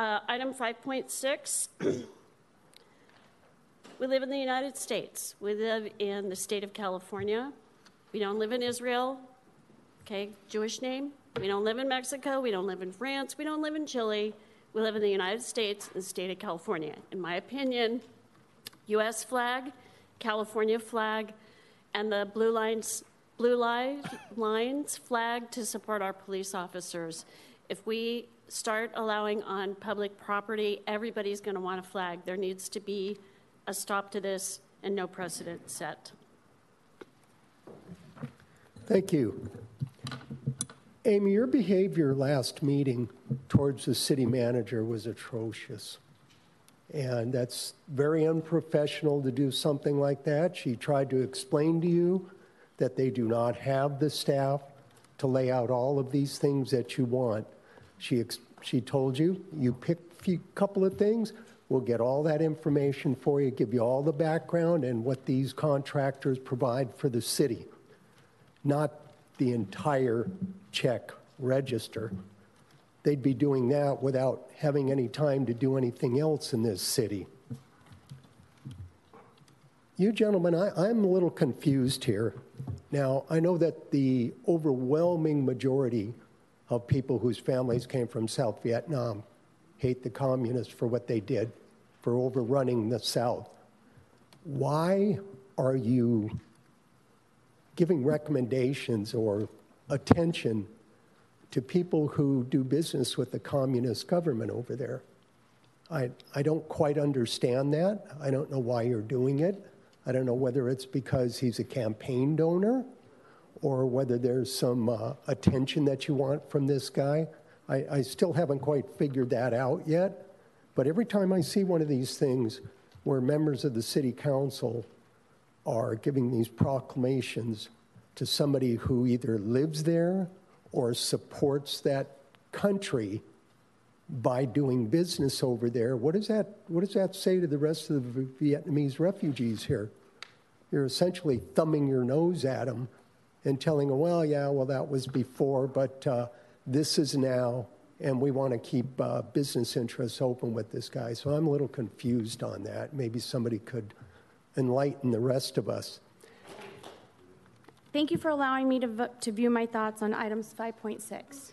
Item 5.6. We live in the United States. We live in the state of California. We don't live in Israel, okay, Jewish name. We don't live in Mexico. We don't live in France. We don't live in Chile. We live in the United States and the state of California. In my opinion, U.S. flag, California flag, and the blue lines flag to support our police officers. If we start allowing on public property, everybody's going to want a flag. There needs to be a stop to this and no precedent set. Thank you. Amy, your behavior last meeting towards the city manager was atrocious. And that's very unprofessional to do something like that. She tried to explain to you that they do not have the staff to lay out all of these things that you want. She told you, you pick a couple of things, we'll get all that information for you, give you all the background and what these contractors provide for the city, not the entire check register. They'd be doing that without having any time to do anything else in this city. You gentlemen, I'm a little confused here. Now, I know that the overwhelming majority of people whose families came from South Vietnam hate the communists for what they did, for overrunning the South. Why are you giving recommendations or attention to people who do business with the communist government over there? I don't quite understand that. I don't know why you're doing it. I don't know whether it's because he's a campaign donor or whether there's some attention that you want from this guy. I still haven't quite figured that out yet. But every time I see one of these things where members of the city council are giving these proclamations to somebody who either lives there or supports that country by doing business over there, what does that say to the rest of the Vietnamese refugees here? You're essentially thumbing your nose at them and telling them, well, yeah, well, that was before, but this is now, and we want to keep business interests open with this guy. So I'm a little confused on that. Maybe somebody could enlighten the rest of us. Thank you for allowing me to view my thoughts on items 5.6.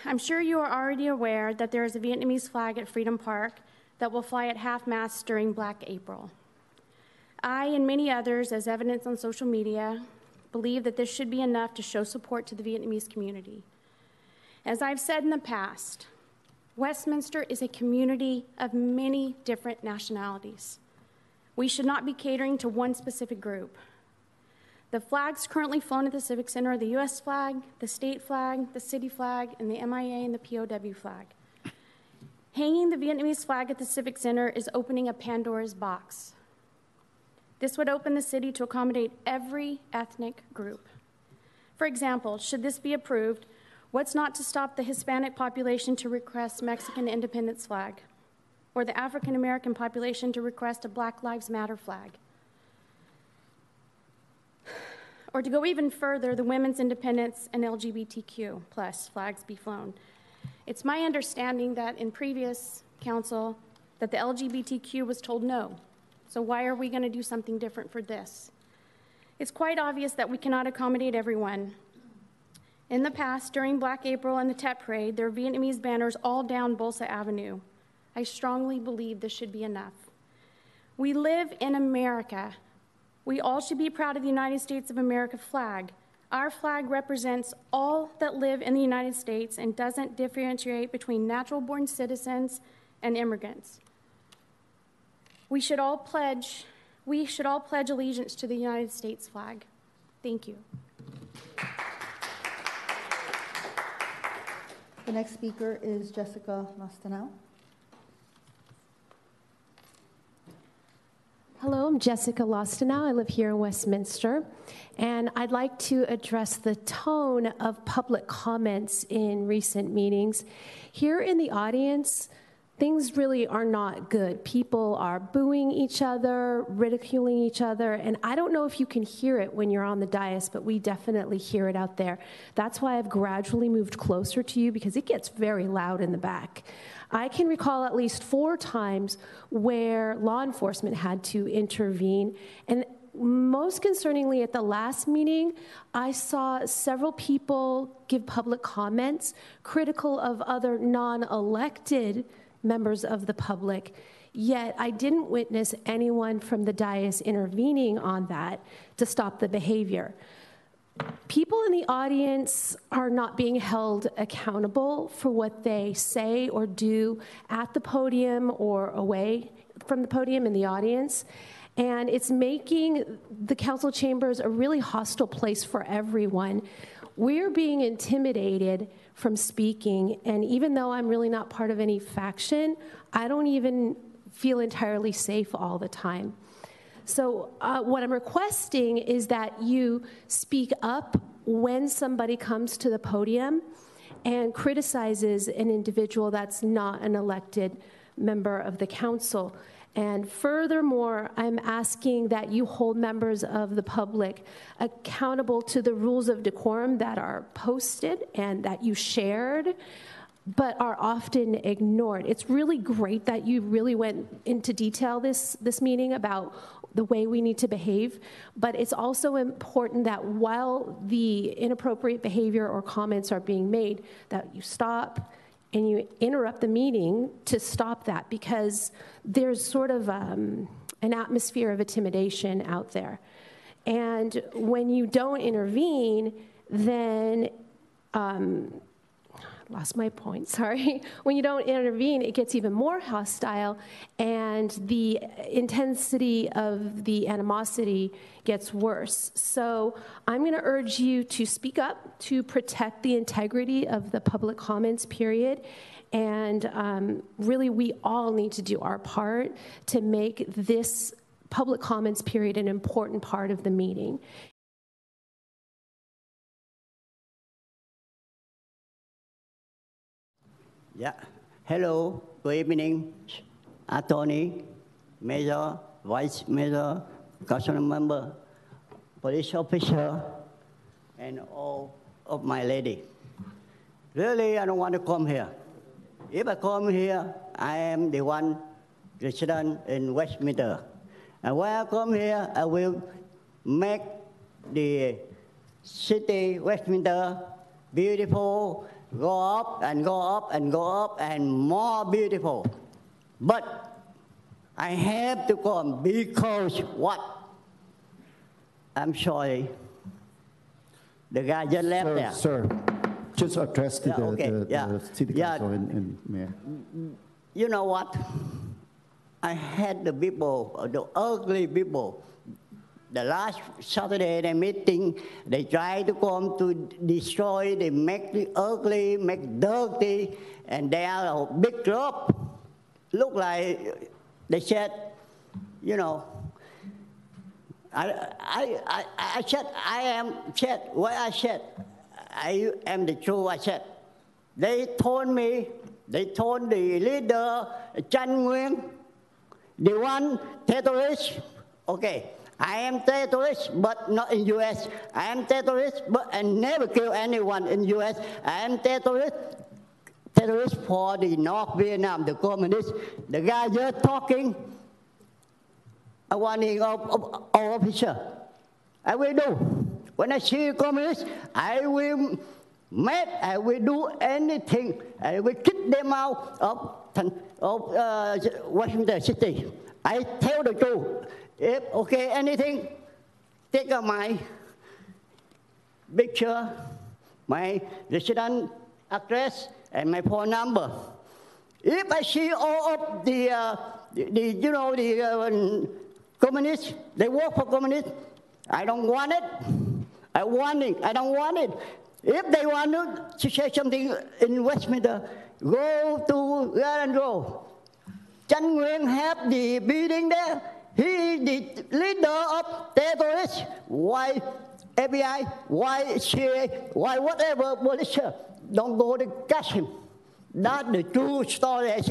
I'm sure you are already aware that there is a Vietnamese flag at Freedom Park that will fly at half-mast during Black April. I and many others, as evidence on social media, believe that this should be enough to show support to the Vietnamese community. As I've said in the past, Westminster is a community of many different nationalities. We should not be catering to one specific group. The flags currently flown at the Civic Center are the U.S. flag, the state flag, the city flag, and the MIA and the POW flag. Hanging the Vietnamese flag at the Civic Center is opening a Pandora's box. This would open the city to accommodate every ethnic group. For example, should this be approved, what's not to stop the Hispanic population to request Mexican independence flag, or the African American population to request a Black Lives Matter flag? Or to go even further, the women's independence and LGBTQ plus flags be flown. It's my understanding that in previous council that the LGBTQ was told no. So why are we going to do something different for this? It's quite obvious that we cannot accommodate everyone. In the past, during Black April and the Tet Parade, there were Vietnamese banners all down Bolsa Avenue. I strongly believe this should be enough. We live in America. We all should be proud of the United States of America flag. Our flag represents all that live in the United States and doesn't differentiate between natural-born citizens and immigrants. We should all pledge allegiance to the United States flag. Thank you. The next speaker is Jessica Lastanau. Hello, I'm Jessica Lastanau. I live here in Westminster, and I'd like to address the tone of public comments in recent meetings. Here in the audience, things really are not good. People are booing each other, ridiculing each other, and I don't know if you can hear it when you're on the dais, but we definitely hear it out there. That's why I've gradually moved closer to you, because it gets very loud in the back. I can recall at least 4 times where law enforcement had to intervene, and most concerningly, at the last meeting, I saw several people give public comments critical of other non-elected members of the public, yet I didn't witness anyone from the dais intervening on that to stop the behavior. People in the audience are not being held accountable for what they say or do at the podium or away from the podium in the audience. And it's making the council chambers a really hostile place for everyone. We're being intimidated from speaking, and even though I'm really not part of any faction, I don't even feel entirely safe all the time. So what I'm requesting is that you speak up when somebody comes to the podium and criticizes an individual that's not an elected member of the council. And furthermore, I'm asking that you hold members of the public accountable to the rules of decorum that are posted and that you shared, but are often ignored. It's really great that you really went into detail this meeting about the way we need to behave, but it's also important that while the inappropriate behavior or comments are being made, that you stop and you interrupt the meeting to stop that, because there's sort of an atmosphere of intimidation out there. And when you don't intervene, then, lost my point, sorry. When you don't intervene, it gets even more hostile, and the intensity of the animosity gets worse. So I'm going to urge you to speak up to protect the integrity of the public comments period. And really, we all need to do our part to make this public comments period an important part of the meeting. Yeah. Hello. Good evening, Attorney, Mayor, Vice Mayor, Council Member, Police Officer, and all of my lady. Really, I don't want to come here. If I come here, I am the one resident in Westminster. And when I come here, I will make the city, Westminster, beautiful, go up and go up and go up and more beautiful. But I have to come because what? I'm sorry. The guy just left there. Sir, just address the city council and mayor. You know what? I had the people, the ugly people. The last Saturday they meeting, they try to come to destroy, they make it ugly, make dirty, and they are a big group. Look like they said, you know, I said, I am said, what I said, I am the truth, I said. They told me, they told the leader, Trắng, the one terrorist, okay. I am terrorist, but not in U.S. I am terrorist, but I never kill anyone in U.S. I am terrorist for the North Vietnam, the communists. The guy just talking, I want our officer. I will do. When I see communists, I will make, I will do anything. I will kick them out of Washington City. I tell the truth. If, okay, anything, take out my picture, my resident address, and my phone number. If I see all of the communists, they work for communists, I don't want it. I don't want it. If they want to say something in Westminster, go to Garden Grove. Trắng have the building there. He is the leader of terrorists. Why FBI, why CIA, why whatever police? Don't go to catch him. That's the true story. I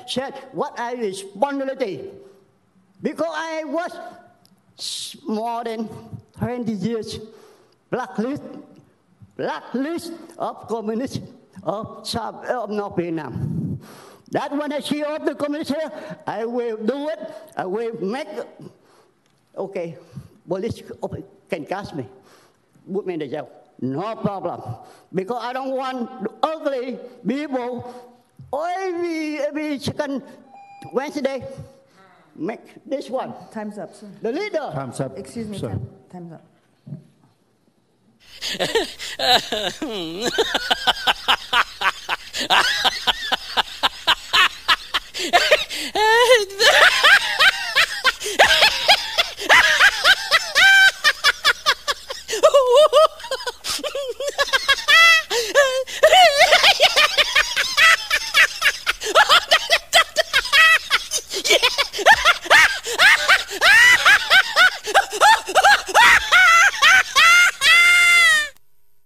said what I responsibility. Because I was more than 20 years blacklist of communists of North Vietnam. That when I see all the communists here, I will do it. I will make. Okay, police can catch me, put me in the jail. No problem, because I don't want ugly people every second Wednesday. Make this one. Time's up, sir. The leader. Time's up. Excuse me, sir. time's up.